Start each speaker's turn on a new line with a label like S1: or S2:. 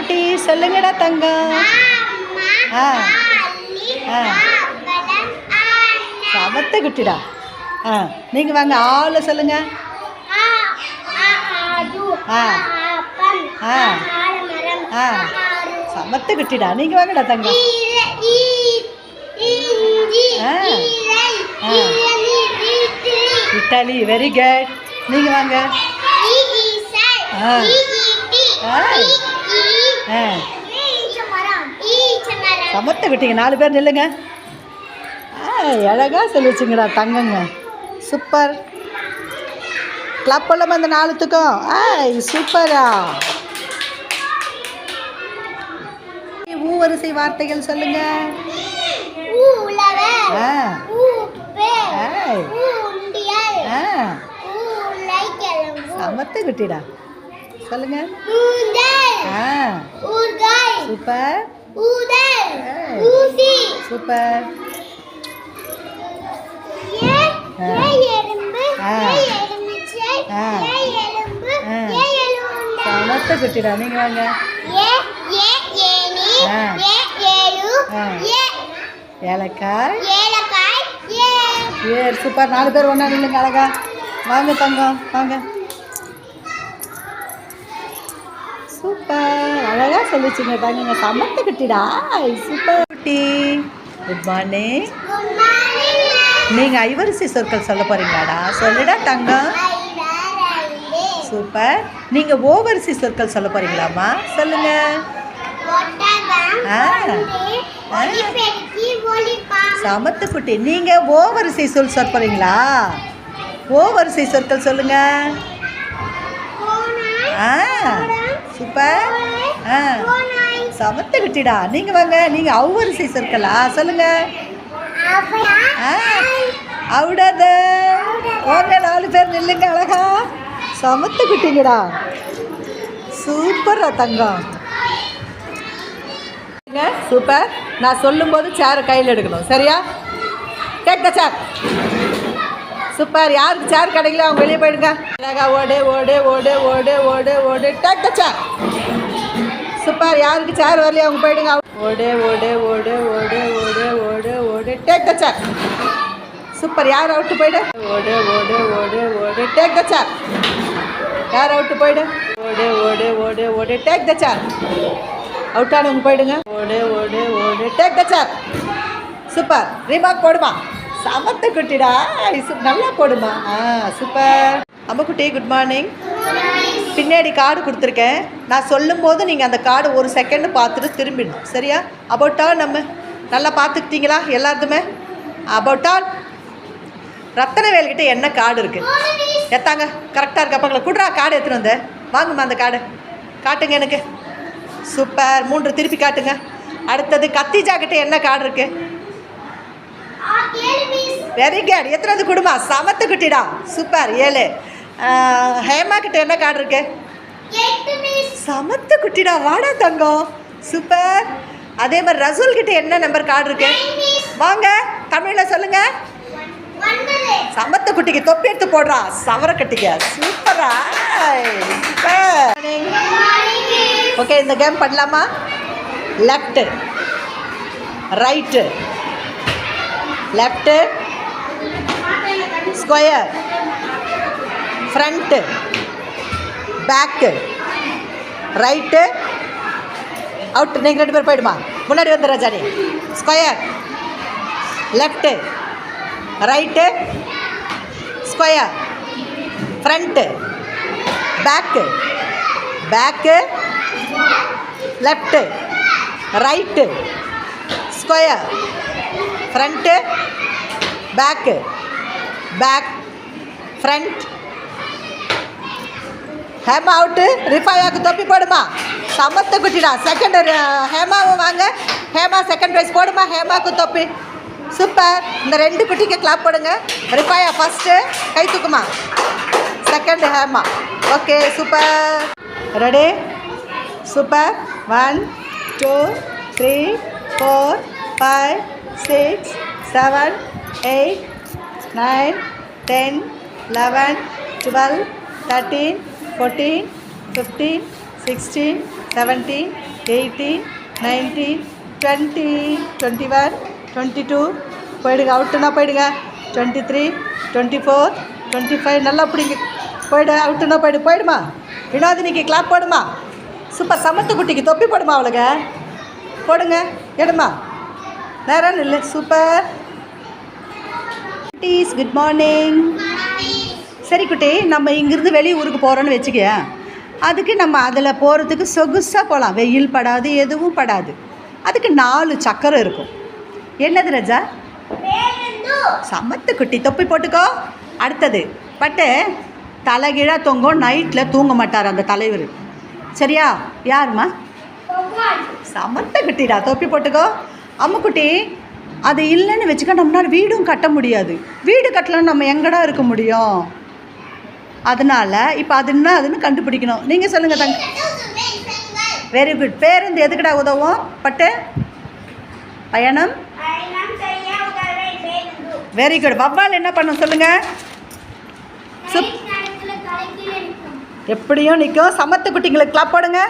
S1: குட்டி சொல்லுங்கடா தங்கம். ஆ ஆ சமத்த குட்டிடா. ஆ நீங்கள் வாங்க ஆளை சொல்லுங்க. ஆ ஆ ஆ சமத்த குட்டிடா. நீங்கள் வாங்கடா தங்கம். ஆ ஆ இட்டாலி வெரி குட். நீங்கள் வாங்க. ஆ ஆ சமத்த குட்டிங்க 4 பேர் நில்லுங்க. அழகா சொல்லி வச்சுங்கடா தங்கங்க. சூப்பர். கிளப் பண்ணலாமா அந்த 4த்துக்கும்? சூப்பரா. வரிசை வார்த்தைகள் சொல்லுங்க. சமத்த குட்டிடா சொல்லுங்க. Super super. சமத்த குட்டிடா. நீங்கள் வாங்க. ஏலக்காய் சூப்பர். 4 பேர் ஒன்றா நில்லுங்க அழகா. வாங்க தங்கம் வாங்க. சூப்பர் அழகா சொல்லிச்சுங்க தங்கங்க. சமத்த குட்டிடா. சூப்பர் குட்டி. Good morning. நீங்கள் ஐவரிசை சொற்கள் சொல்ல போகிறீங்களாடா? சொல்லுடா தங்கம். சூப்பர். நீங்கள் ஓவரிசை சொற்கள் சொல்ல போகிறீங்களாம்மா? சொல்லுங்க. சமத்து குட்டி. நீங்கள் ஓவரிசை சொல் சொல்ல போகிறீங்களா? ஓவரிசை சொற்கள் சொல்லுங்க. சூப்பர். சமத்து குட்டிடா. நீங்கள் வாங்க. நீங்கள் அவ்வரிசை சொற்களா? சொல்லுங்க. அவுடாத வாங்க. 4 பேர் நில்லுங்க அழகா. சமத்து குட்டிங்கடா. சூப்பரா தங்கம். சூப்பர். நான் சொல்லும்போது சேரை கையில் எடுக்கணும். சரியா? Take the chair. சூப்பர். யாருக்கு சேர் கிடைக்கல அவங்க வெளியே போயிடுங்க. அழகா ஓடு ஓடு ஓடு ஓடு ஓடு ஓடு. Take the chair. சூப்பர். யாருக்கு சேர் வரலையே அவங்க போயிடுங்க. ஓடு ஓடு ஓடு ஓடு ஓடு ஓடு ஓடு. Take the chair. சூப்பர். யார் அவுட்டு போயிடு. ஓடு ஓடு ஓடு ஓடு. Take the chair. யார் அவுட்டு போயிடு. ஓடு ஓடு ஓடு ஓடு. டேக் த சேர். அவுட்டானவங்க போயிடுங்க. ஓடு ஓடு ஓடு. Take the chair. Super. Remark போடுமா. சமத்த குட்டிடா. நல்லா போடுமா. சூப்பர். அம்மா குட்டி குட் மார்னிங். பின்னாடி கார்டு கொடுத்துருக்கேன். நான் சொல்லும் போது நீங்கள் அந்த கார்டு 1 செகண்ட் பார்த்துட்டு திரும்பிடணும். சரியா? அபவுட் ஆல் நம்ம நல்லா பார்த்துக்கிட்டீங்களா எல்லாருமே? About all. ரத்தனவேல்கிட்ட என்ன கார்டு இருக்குது? எத்தாங்க. கரெக்டாக இருக்கா பக்கத்தில் கூடுறா. கார்டு எடுத்துன்னு வந்து வாங்கம்மா. அந்த கார்டு காட்டுங்க எனக்கு. சூப்பர். 3 திருப்பி காட்டுங்க. அடுத்தது கத்திஜா கிட்ட என்ன கார்டு இருக்கு? Very good. எத்தனாவது குடுமா? சமத்து குட்டிடா. சூப்பர். 7. ஹேமா கிட்ட என்ன கார்டு இருக்கு? சமத்து குட்டிடா. வாடா தங்கம். சூப்பர். அதே மாதிரி ரசூல் கிட்ட என்ன நம்பர் கார்டு இருக்கு? வாங்க தமிழில் சொல்லுங்க. சமத்து குட்டிக்கு தொப்பி எடுத்து போடுறா. சவர கட்டிக்க. சூப்பரா. ஓகே இந்த கேம் பண்ணலாமா? Left right left square front back right out. நீங்கள் 2 பேர் போயிடுமா. முன்னாடி வந்து Rajani. Square left right square front back back left right square front back back front. Hema out. ரிஃபாயாவுக்கு தொப்பி போடுமா. சமத்த குட்டிடா. செகண்ட் ஹேமாவும் வாங்க. ஹேமா செகண்ட் ப்ரைஸ் போடுமா. ஹேமாவுக்கு தொப்பி. சூப்பர். இந்த 2 குட்டிக்கு கிளாப் போடுங்க. ரிஃபாயா ஃபஸ்ட்டு கை தூக்குமா. Second Hema. Okay super. Ready? Super. 1 2 3 4 5 6 7 8 9 10 11 12 13 14 15 16 17 18, 19, 20, 21, 22. போயிடுங்க, அவுட்டுனா போயிடுங்க. 23, 24, 25. நல்லா பிடிங்க. போயிடு, அவுட்டுனா போயிடுமா. வினோதினிக்கு கிளாப் போடுமா. சூப்பர். சமத்து குட்டிக்கு தொப்பி போடுமா. அவளுக்கு போடுங்க. எடுமா. நேரம் இல்லை. சூப்பர். குட்டீஸ் குட் மார்னிங். சரி குட்டி, நம்ம இங்கேருந்து வெளி ஊருக்கு போகிறோன்னு வச்சுக்க. அதுக்கு நம்ம அதில் போகிறதுக்கு சொகுசாக போகலாம். வெயில் படாது, எதுவும் படாது. அதுக்கு 4 சக்கரம் இருக்கும். என்னது ரஜா? சமத்து குட்டி. தொப்பி போட்டுக்கோ. அடுத்தது பட்டு தலைகீழாக தொங்கும். நைட்டில் தூங்க மாட்டார் அந்த தலைவர். சரியா? யாருமா? சமத்த குட்டிடா. தொப்பி போட்டுக்கோ. அம்முக்குட்டி, அது இல்லைன்னு வச்சுக்க, நம்மளால் வீடும் கட்ட முடியாது. வீடு கட்டலன்னு நம்ம எங்கடா இருக்க முடியும்? அதனால் இப்போ அதுன்னு கண்டுபிடிக்கணும். நீங்கள் சொல்லுங்கள் தங்க. Very good. பேருந்து எதுக்குடா உதவும்? பட்டு பயணம். Very good. வவ்வால் என்ன பண்ணும் சொல்லுங்கள்? எப்படியும் நிற்கும். சமத்து குட்டிங்களுக்கு கிளாப் போடுங்க.